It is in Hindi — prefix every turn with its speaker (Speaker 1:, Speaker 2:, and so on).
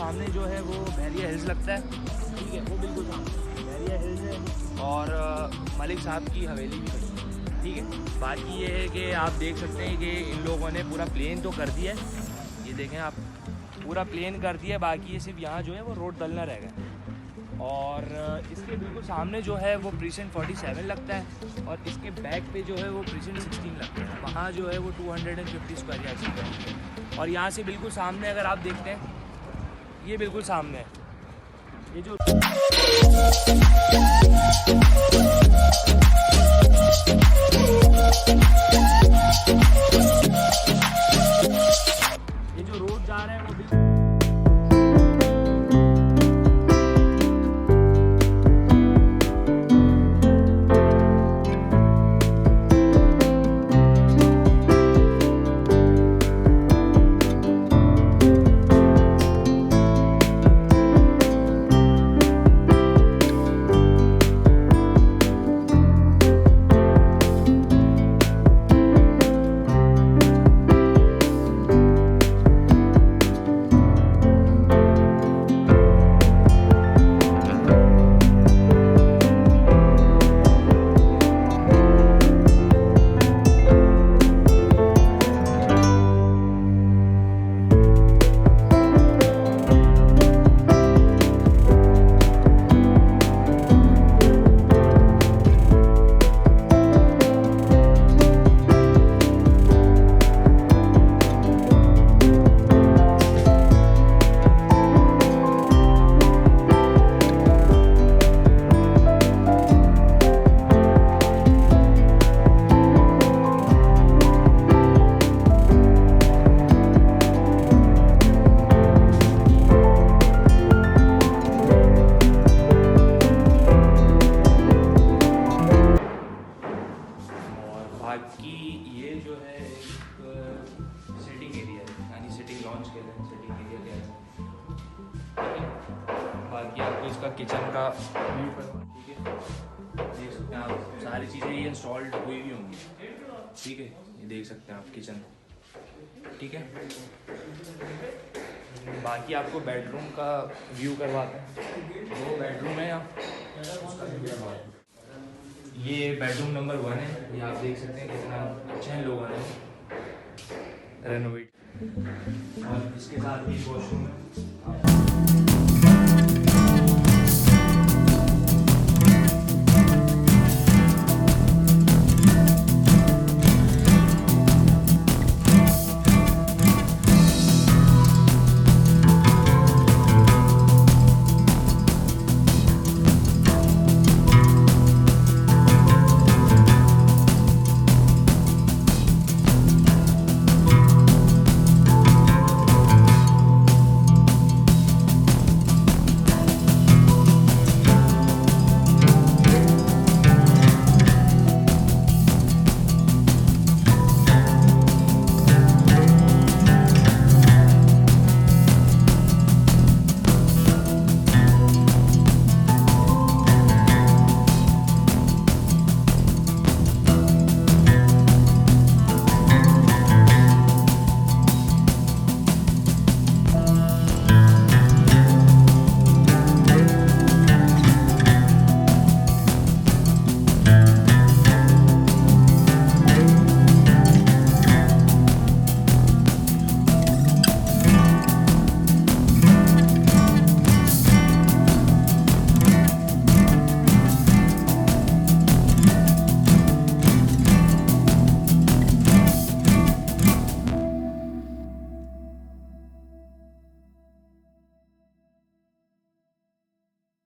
Speaker 1: सामने जो है वो बहरिया हिल्स लगता है, ठीक है, वो बिल्कुल सामने बहरिया हिल्स है और मलिक साहब की हवेली भी है, ठीक है। बाकी ये है कि आप देख सकते हैं कि इन लोगों ने पूरा प्लेन तो कर दिया है, ये देखें आप, पूरा प्लेन कर दिया है। बाकी ये सिर्फ यहाँ जो है वो रोड डलना रह गया। और इसके बिल्कुल सामने जो है वो प्रीसेंट 47 लगता है और इसके बैक पे जो है वो प्रीसेंट 16 लगता है। वहाँ जो है वो 250 स्क्वायर यार्ड है। और यहाँ से बिल्कुल सामने अगर आप देखते हैं, ये बिल्कुल सामने है ये जो रोड जा रहा है वो बिल्कुल इसका किचन का व्यू करवा, ठीक है, देख सकते हैं आप सारी चीज़ें ये इंस्टॉल्ड हुई भी होंगी, ठीक है, ये देख सकते हैं आप किचन, ठीक है। बाकी आपको बेडरूम का व्यू करवाते हैं, 2 बेडरूम है यहाँ, ये बेडरूम नंबर 1 है, ये आप देख सकते हैं कितना अच्छा है लोगों ने रेनोवेट, और इसके साथ ही वॉशरूम है।